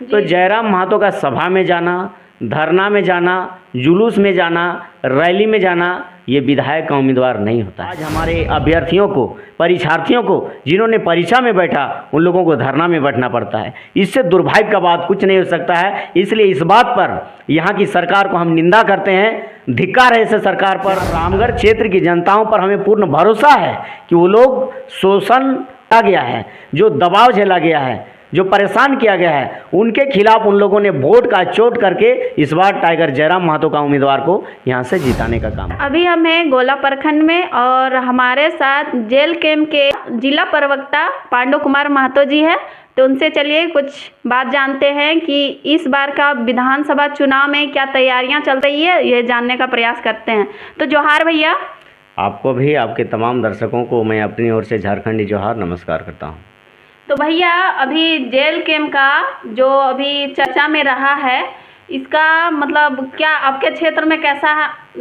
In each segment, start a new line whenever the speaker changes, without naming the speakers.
तो जयराम महतो का सभा में जाना, धरना में जाना, जुलूस में जाना, रैली में जाना, ये विधायक का उम्मीदवार नहीं होता। आज हमारे अभ्यर्थियों को, परीक्षार्थियों को, जिन्होंने परीक्षा में बैठा, उन लोगों को धरना में बैठना पड़ता है। इससे दुर्भाग्य का बात कुछ नहीं हो सकता है। इसलिए इस बात पर यहाँ की सरकार को हम निंदा करते हैं, धिक्कार है इस सरकार पर। रामगढ़ क्षेत्र की जनताओं पर हमें पूर्ण भरोसा है कि वो लोग शोषण आ गया है, जो दबाव झेला गया है, जो परेशान किया गया है, उनके खिलाफ उन लोगों ने वोट का चोट करके इस बार टाइगर जयराम महतो का उम्मीदवार को यहाँ से जिताने का काम।
अभी हम हैं गोला प्रखंड में और हमारे साथ जेल कैंप के जिला प्रवक्ता पांडु कुमार महतो जी है। तो उनसे चलिए कुछ बात जानते हैं कि इस बार का विधानसभा चुनाव में क्या तैयारियां चल रही है, ये जानने का प्रयास करते हैं। तो जोहार भैया।
आपको भी, आपके तमाम दर्शकों को मैं अपनी ओर से झारखंडी जोहार नमस्कार करता हूँ।
तो भैया अभी जेल कैंप का जो अभी चर्चा में रहा है, इसका मतलब क्या आपके क्षेत्र में कैसा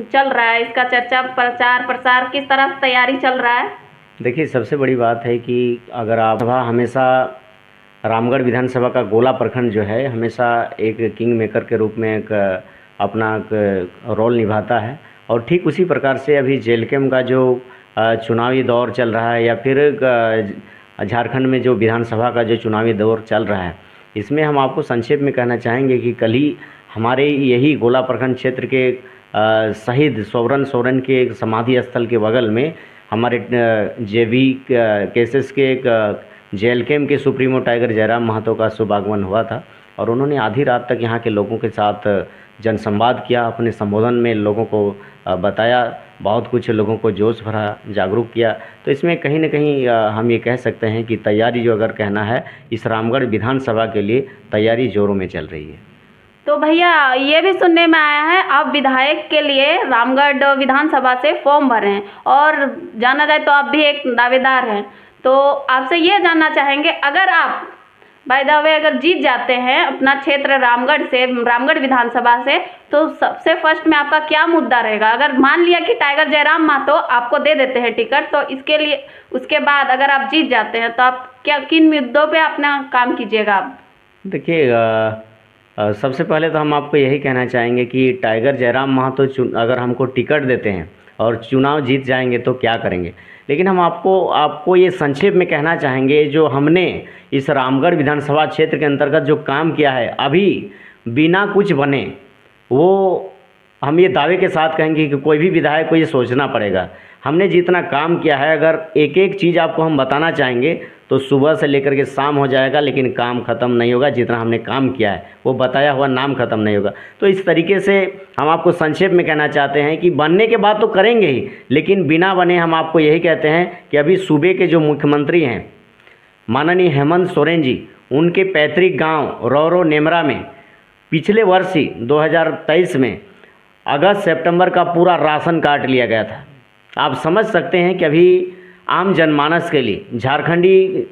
चल रहा है, इसका चर्चा, प्रचार प्रसार किस तरह से तैयारी चल रहा है?
देखिए, सबसे बड़ी बात है कि अगर आप हमेशा रामगढ़ विधानसभा का गोला प्रखंड जो है हमेशा एक किंग मेकर के रूप में एक अपना रोल निभाता है, और ठीक उसी प्रकार से अभी जेल कैंप का जो चुनावी दौर चल रहा है या फिर झारखंड में जो विधानसभा का जो चुनावी दौर चल रहा है, इसमें हम आपको संक्षेप में कहना चाहेंगे कि कल ही हमारे यही गोला प्रखंड क्षेत्र के शहीद सोवरन सोरेन के एक समाधि स्थल के बगल में हमारे जेबी केसेस के एक जेल कैंप के सुप्रीमो टाइगर जयराम महतो का शुभ आगमन हुआ था, और उन्होंने आधी रात तक यहाँ के लोगों के साथ जनसंवाद किया। अपने संबोधन में लोगों को बताया, बहुत कुछ लोगों को जोश भरा, जागरूक किया। तो इसमें कहीं ना कहीं हम ये कह सकते हैं कि तैयारी जो अगर कहना है, इस रामगढ़ विधानसभा के लिए तैयारी जोरों में चल रही है।
तो भैया ये भी सुनने में आया है आप विधायक के लिए रामगढ़ विधानसभा से फॉर्म भरे हैं, और जाना जाए तो आप भी एक दावेदार हैं। तो आपसे ये जानना चाहेंगे, अगर आप बाय द वे अगर जीत जाते हैं अपना क्षेत्र रामगढ़ से, रामगढ़ विधानसभा से, तो सबसे फर्स्ट में आपका क्या मुद्दा रहेगा? अगर मान लिया कि टाइगर जयराम महतो आपको दे देते हैं टिकट, तो इसके लिए उसके बाद अगर आप जीत जाते हैं तो आप क्या, किन मुद्दों पे अपना काम कीजिएगा आप?
देखिए, सबसे पहले तो हम आपको यही कहना चाहेंगे कि टाइगर जयराम महतो अगर हमको टिकट देते हैं और चुनाव जीत जाएंगे तो क्या करेंगे, लेकिन हम आपको ये संक्षेप में कहना चाहेंगे, जो हमने इस रामगढ़ विधानसभा क्षेत्र के अंतर्गत जो काम किया है अभी बिना कुछ बने, वो हम ये दावे के साथ कहेंगे कि कोई भी विधायक को ये सोचना पड़ेगा। हमने जितना काम किया है, अगर एक एक चीज़ आपको हम बताना चाहेंगे तो सुबह से लेकर के शाम हो जाएगा, लेकिन काम ख़त्म नहीं होगा। जितना हमने काम किया है वो बताया हुआ नाम ख़त्म नहीं होगा। तो इस तरीके से हम आपको संक्षेप में कहना चाहते हैं कि बनने के बाद तो करेंगे ही, लेकिन बिना बने हम आपको यही कहते हैं कि अभी सूबे के जो मुख्यमंत्री हैं माननीय हेमंत सोरेन जी, उनके पैतृक गांव रौरो नेमरा में पिछले वर्ष ही 2023 में अगस्त सितंबर का पूरा राशन काट लिया गया था। आप समझ सकते हैं कि अभी आम जनमानस के लिए, झारखंडी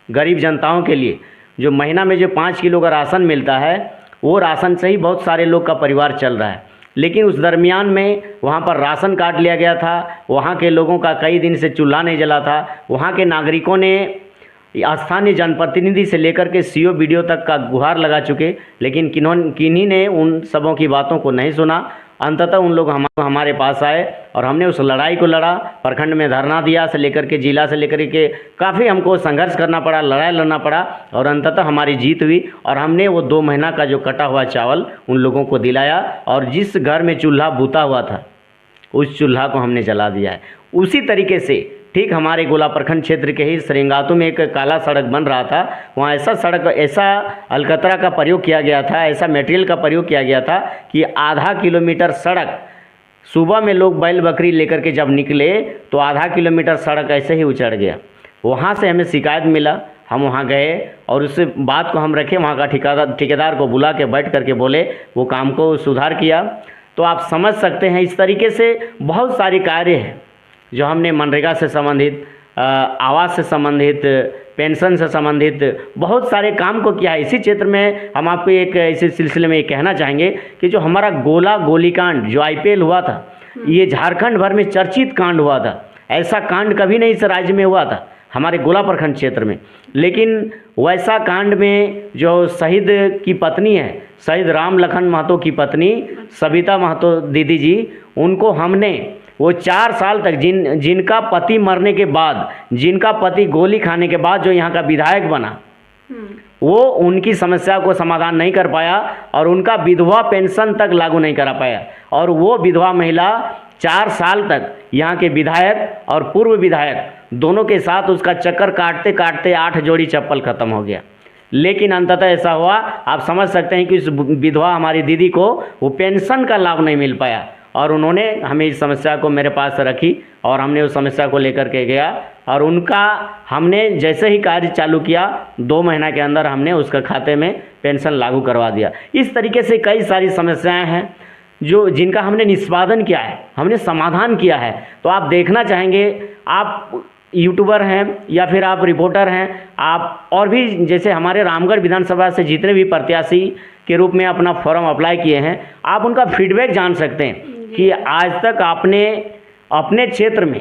गरीब जनताओं के लिए जो महीना में जो 5 किलो का राशन मिलता है, वो राशन से ही बहुत सारे लोग का परिवार चल रहा है। लेकिन उस दरमियान में वहाँ पर राशन काट लिया गया था, वहाँ के लोगों का कई दिन से चूल्हा नहीं जला था। वहाँ के नागरिकों ने स्थानीय जनप्रतिनिधि से लेकर के सीओ बीडीओ तक का गुहार लगा चुके, लेकिन किन्हीं ने उन सबों की बातों को नहीं सुना। अंततः उन लोग हमारे पास आए और हमने उस लड़ाई को लड़ा, प्रखंड में धरना दिया से लेकर के जिला से लेकर के काफ़ी हमको संघर्ष करना पड़ा, लड़ाई लड़ना पड़ा, और अंततः हमारी जीत हुई। और हमने वो 2 महीना का जो कटा हुआ चावल उन लोगों को दिलाया, और जिस घर में चूल्हा बुता हुआ था उस चूल्हा को हमने जला दिया है। उसी तरीके से ठीक हमारे गोला प्रखंड क्षेत्र के ही सरेंगातू में एक काला सड़क बन रहा था, वहाँ ऐसा अलकतरा का प्रयोग किया गया था, ऐसा मटेरियल का प्रयोग किया गया था कि आधा किलोमीटर सड़क, सुबह में लोग बैल बकरी लेकर के जब निकले तो आधा किलोमीटर सड़क ऐसे ही उचड़ गया। वहाँ से हमें शिकायत मिला, हम वहाँ गए और उस बात को हम रखे, वहाँ का ठेकेदार को बुला के बैठ करके बोले, वो काम को सुधार किया। तो आप समझ सकते हैं इस तरीके से बहुत सारे कार्य हैं जो हमने मनरेगा से संबंधित, आवास से संबंधित, पेंशन से संबंधित बहुत सारे काम को किया है। इसी क्षेत्र में हम आपको एक इसी सिलसिले में ये कहना चाहेंगे कि जो हमारा गोलीकांड जो IPL हुआ था, ये झारखंड भर में चर्चित कांड हुआ था। ऐसा कांड कभी नहीं इस राज्य में हुआ था, हमारे गोला प्रखंड क्षेत्र में। लेकिन वैसा कांड में जो शहीद की पत्नी है, शहीद राम लखन महतो की पत्नी सविता महतो दीदी जी, उनको हमने वो 4 साल तक जिनका पति मरने के बाद, जिनका पति गोली खाने के बाद जो यहाँ का विधायक बना, वो उनकी समस्या को समाधान नहीं कर पाया और उनका विधवा पेंशन तक लागू नहीं करा पाया। और वो विधवा महिला 4 साल तक यहाँ के विधायक और पूर्व विधायक दोनों के साथ उसका चक्कर काटते काटते 8 जोड़ी चप्पल खत्म हो गया। लेकिन अंततः ऐसा हुआ, आप समझ सकते हैं कि उस विधवा हमारी दीदी को वो पेंशन का लाभ नहीं मिल पाया और उन्होंने हमें इस समस्या को मेरे पास रखी और हमने उस समस्या को लेकर के गया और उनका हमने जैसे ही कार्य चालू किया 2 महीना के अंदर हमने उसका खाते में पेंशन लागू करवा दिया। इस तरीके से कई सारी समस्याएं हैं जो जिनका हमने निष्पादन किया है, हमने समाधान किया है। तो आप देखना चाहेंगे, आप यूट्यूबर हैं या फिर आप रिपोर्टर हैं, आप और भी जैसे हमारे रामगढ़ विधानसभा से जितने भी प्रत्याशी के रूप में अपना फॉर्म अप्लाई किए हैं, आप उनका फीडबैक जान सकते हैं कि आज तक आपने अपने क्षेत्र में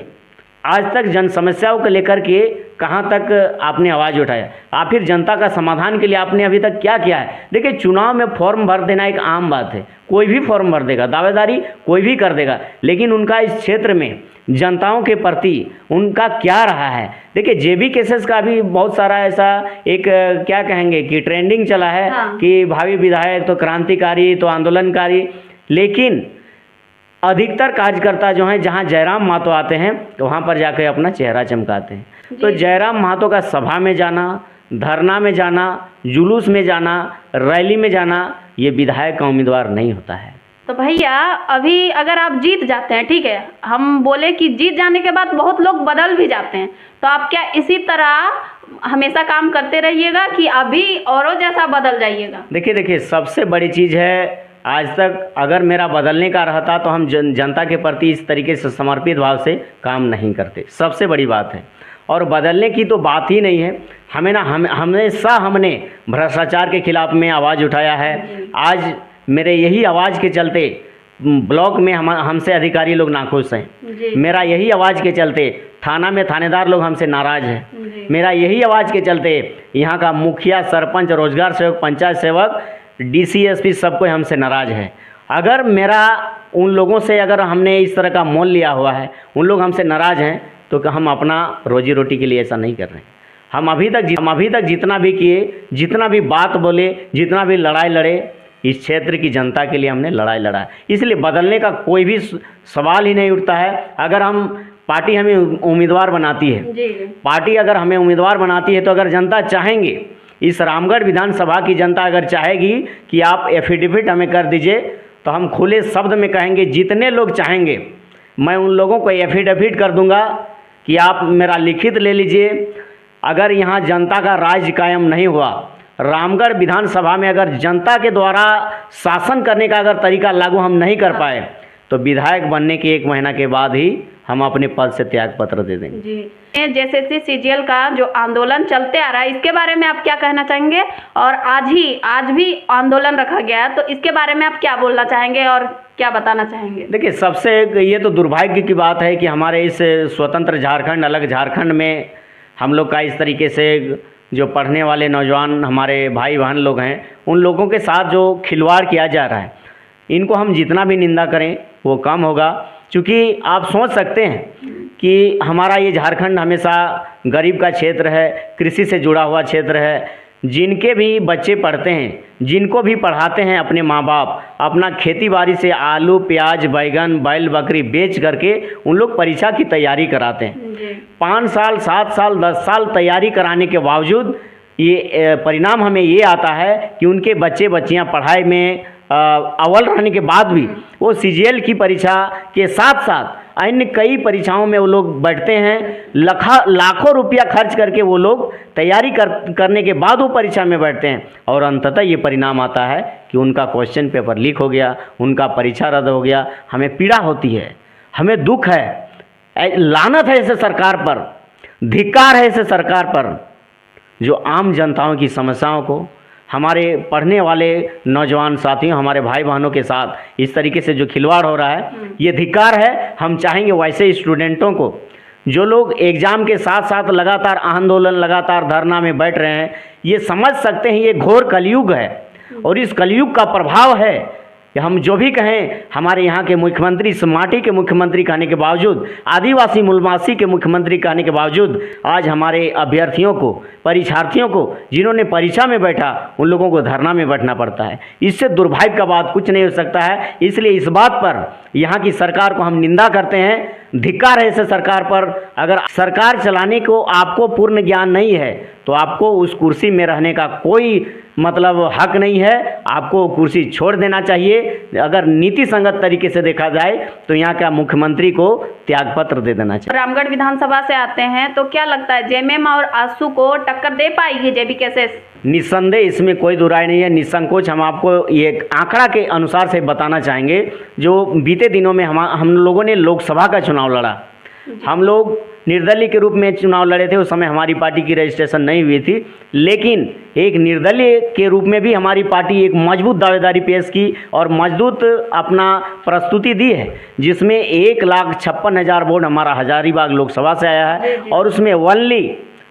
आज तक जन समस्याओं को लेकर के कहाँ तक आपने आवाज़ उठाया, आप फिर जनता का समाधान के लिए आपने अभी तक क्या किया है। देखिए, चुनाव में फॉर्म भर देना एक आम बात है, कोई भी फॉर्म भर देगा, दावेदारी कोई भी कर देगा, लेकिन उनका इस क्षेत्र में जनताओं के प्रति उनका क्या रहा है। देखिए, जेबी केसेस का भी बहुत सारा ऐसा एक क्या कहेंगे कि ट्रेंडिंग चला है कि भावी विधायक तो क्रांतिकारी, तो आंदोलनकारी, लेकिन अधिकतर कार्यकर्ता जो हैं जहां जयराम महतो आते हैं तो वहां पर जाकर अपना चेहरा चमकाते हैं। तो जयराम महतो का सभा में जाना, धरना में जाना, जुलूस में जाना, रैली में जाना, ये विधायक का उम्मीदवार नहीं होता है।
तो भैया, अभी अगर आप जीत जाते हैं, ठीक है, हम बोले कि जीत जाने के बाद बहुत लोग बदल भी जाते हैं, तो आप क्या इसी तरह हमेशा काम करते रहिएगा कि अभी औरों जैसा बदल जाइएगा?
देखिए, सबसे बड़ी चीज़ है, आज तक अगर मेरा बदलने का रहता तो हम जनता के प्रति इस तरीके से समर्पित भाव से काम नहीं करते, सबसे बड़ी बात है। और बदलने की तो बात ही नहीं है, हमेशा हमने भ्रष्टाचार के खिलाफ में आवाज़ उठाया है। आज मेरे यही आवाज़ के चलते ब्लॉक में हमसे अधिकारी लोग नाखुश हैं, मेरा यही आवाज़ के चलते थाना में थानेदार लोग हमसे नाराज़ हैं, मेरा यही आवाज़ के चलते यहाँ का मुखिया, सरपंच, रोजगार सेवक, पंचायत सेवक, DCSP सब कोई हमसे नाराज़ है। अगर मेरा उन लोगों से अगर हमने इस तरह का मोल लिया हुआ है, उन लोग हमसे नाराज़ हैं, तो हम अपना रोजी रोटी के लिए ऐसा नहीं कर रहे हैं। हम अभी तक जितना भी किए, जितना भी बात बोले, जितना भी लड़ाई लड़े, इस क्षेत्र की जनता के लिए हमने लड़ाई लड़ा है। इसलिए बदलने का कोई भी सवाल ही नहीं उठता है। अगर हम पार्टी हमें उम्मीदवार बनाती है, पार्टी अगर हमें उम्मीदवार बनाती है, तो अगर जनता चाहेंगे, इस रामगढ़ विधानसभा की जनता अगर चाहेगी कि आप एफिडेविट हमें कर दीजिए, तो हम खुले शब्द में कहेंगे, जितने लोग चाहेंगे मैं उन लोगों को एफिडेविट कर दूंगा कि आप मेरा लिखित ले लीजिए। अगर यहाँ जनता का राज कायम नहीं हुआ, रामगढ़ विधानसभा में अगर जनता के द्वारा शासन करने का अगर तरीका लागू हम नहीं कर पाए, तो विधायक बनने के 1 महीना के बाद ही हम अपने पद से त्याग पत्र दे देंगे।
जी, JSSC CGL का जो आंदोलन चलते आ रहा है, इसके बारे में आप क्या कहना चाहेंगे? और आज भी आंदोलन रखा गया है, तो इसके बारे में आप क्या बोलना चाहेंगे और क्या बताना चाहेंगे?
देखिए, सबसे ये तो दुर्भाग्य की बात है कि हमारे इस स्वतंत्र झारखंड, अलग झारखंड में हम लोग का इस तरीके से जो पढ़ने वाले नौजवान हमारे भाई बहन लोग हैं, उन लोगों के साथ जो खिलवाड़ किया जा रहा है, इनको हम जितना भी निंदा करें वो कम होगा। क्योंकि आप सोच सकते हैं कि हमारा ये झारखंड हमेशा गरीब का क्षेत्र है, कृषि से जुड़ा हुआ क्षेत्र है, जिनके भी बच्चे पढ़ते हैं, जिनको भी पढ़ाते हैं अपने माँ बाप, अपना खेती बाड़ी से आलू, प्याज, बैगन, बैल, बकरी बेच करके उन लोग परीक्षा की तैयारी कराते हैं। 5 साल, 7 साल, 10 साल तैयारी कराने के बावजूद ये परिणाम हमें ये आता है कि उनके बच्चे बच्चियाँ पढ़ाई में अव्वल रहने के बाद भी वो CGL की परीक्षा के साथ साथ अन्य कई परीक्षाओं में वो लोग बैठते हैं। लाखों रुपया खर्च करके वो लोग तैयारी करने के बाद वो परीक्षा में बैठते हैं और अंततः ये परिणाम आता है कि उनका क्वेश्चन पेपर लीक हो गया, उनका परीक्षा रद्द हो गया। हमें पीड़ा होती है, हमें दुख है, लानत है ऐसे सरकार पर, धिक्कार है ऐसे सरकार पर जो आम जनताओं की समस्याओं को, हमारे पढ़ने वाले नौजवान साथियों, हमारे भाई बहनों के साथ इस तरीके से जो खिलवाड़ हो रहा है, ये धिक्कार है। हम चाहेंगे वैसे स्टूडेंटों को जो लोग एग्ज़ाम के साथ साथ लगातार आंदोलन, लगातार धरना में बैठ रहे हैं, ये समझ सकते हैं ये घोर कलयुग है और इस कलयुग का प्रभाव है कि हम जो भी कहें, हमारे यहाँ के मुख्यमंत्री इस माटी के मुख्यमंत्री कहने के बावजूद, आदिवासी मूलवासी के मुख्यमंत्री कहने के बावजूद, आज हमारे अभ्यर्थियों को, परीक्षार्थियों को, जिन्होंने परीक्षा में बैठा, उन लोगों को धरना में बैठना पड़ता है। इससे दुर्भाग्य का बात कुछ नहीं हो सकता है। इसलिए इस बात पर यहाँ की सरकार को हम निंदा करते हैं, धिक्कार है ऐसे सरकार पर। अगर सरकार चलाने को आपको पूर्ण ज्ञान नहीं है तो आपको उस कुर्सी में रहने का कोई मतलब हक नहीं है, आपको कुर्सी छोड़ देना चाहिए। अगर नीति संगत तरीके से देखा जाए तो यहाँ का मुख्यमंत्री को त्यागपत्र दे देना चाहिए।
रामगढ़ विधानसभा से आते हैं तो क्या लगता है जेएमएम और आसू को टक्कर दे पाएगी जेबीकेएसएस?
निस्संदेह, इसमें कोई दुराई नहीं है। निसंकोच हम आपको ये आंकड़ा के अनुसार से बताना चाहेंगे। जो बीते दिनों में हम लोगों ने लोकसभा का चुनाव लड़ा, हम लोग निर्दलीय के रूप में चुनाव लड़े थे। उस समय हमारी पार्टी की रजिस्ट्रेशन नहीं हुई थी, लेकिन एक निर्दलीय के रूप में भी हमारी पार्टी एक मजबूत दावेदारी पेश की और मजबूत अपना प्रस्तुति दी है, जिसमें 1,56,000 वोट हमारा हजारीबाग लोकसभा से आया है और उसमें ओनली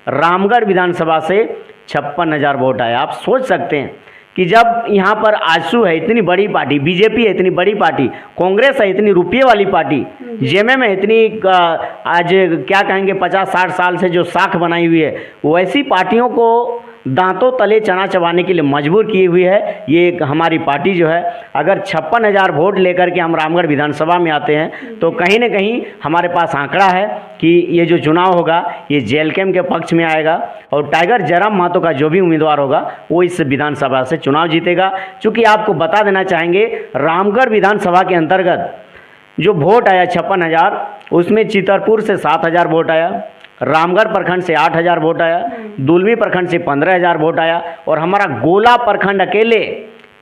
रामगढ़ विधानसभा से 56,000 वोट आया। आप सोच सकते हैं कि जब यहाँ पर आजसू है इतनी बड़ी पार्टी, बीजेपी है इतनी बड़ी पार्टी, कांग्रेस है इतनी रुपये वाली पार्टी, जेएमएम है इतनी आज क्या कहेंगे 50-60 साल से जो साख बनाई हुई है, वैसी पार्टियों को दांतों तले चना चबाने के लिए मजबूर की हुई है ये हमारी पार्टी जो है। अगर 56,000 वोट लेकर के हम रामगढ़ विधानसभा में आते हैं तो कहीं न कहीं हमारे पास आंकड़ा है कि ये जो चुनाव होगा ये जेएलकेएम के पक्ष में आएगा और टाइगर जयराम महतो का जो भी उम्मीदवार होगा वो इस विधानसभा से चुनाव जीतेगा। चूँकि आपको बता देना चाहेंगे, रामगढ़ विधानसभा के अंतर्गत जो वोट आया 56,000, उसमें चितरपुर से 7,000 वोट आया, रामगढ़ प्रखंड से 8,000 वोट आया, दुलमी प्रखंड से 15,000 वोट आया और हमारा गोला प्रखंड अकेले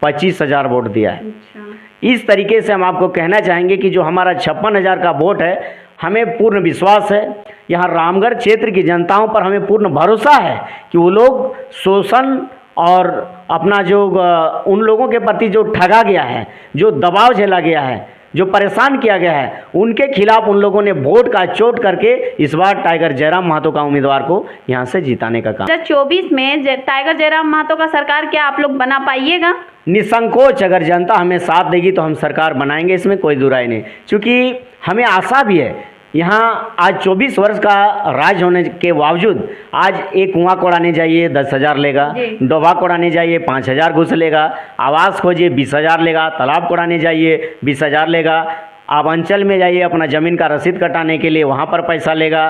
25,000 वोट दिया है। इस तरीके से हम आपको कहना चाहेंगे कि जो हमारा 56,000 का वोट है, हमें पूर्ण विश्वास है, यहाँ रामगढ़ क्षेत्र की जनताओं पर हमें पूर्ण भरोसा है कि वो लोग शोषण और अपना जो उन लोगों के प्रति जो ठगा गया है, जो दबाव झेला गया है, जो परेशान किया गया है, उनके खिलाफ उन लोगों ने वोट का चोट करके इस बार टाइगर जयराम महतो का उम्मीदवार को यहाँ से जिताने का काम।
2024 में टाइगर जयराम महतो का सरकार क्या आप लोग बना पाइएगा?
निसंकोच अगर जनता हमें साथ देगी तो हम सरकार बनाएंगे, इसमें कोई दुराई नहीं। क्योंकि हमें आशा भी है, यहाँ आज 24 वर्ष का राज होने के बावजूद आज एक कुआं कोड़ाने जाइए 10,000 लेगा, डोभा कोड़ाने जाइए 5,000 घुस लेगा, आवास खोजिए 20,000 लेगा, तालाब कोड़ाने जाइए 20,000 लेगा, आप अंचल में जाइए अपना ज़मीन का रसीद कटाने के लिए वहाँ पर पैसा लेगा,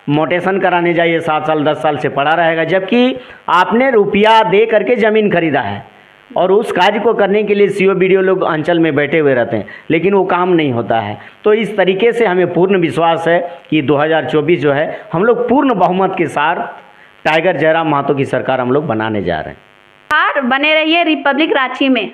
मोटेशन कराने जाइए 7 साल 10 साल से पड़ा रहेगा, जबकि आपने रुपया दे करके ज़मीन खरीदा है और उस कार्य को करने के लिए सीओ बीडीओ लोग अंचल में बैठे हुए रहते हैं, लेकिन वो काम नहीं होता है। तो इस तरीके से हमें पूर्ण विश्वास है कि 2024 जो है हम लोग पूर्ण बहुमत के साथ टाइगर जयराम महतो की सरकार हम लोग बनाने जा रहे हैं।
बने रहिए रिपब्लिक रांची में।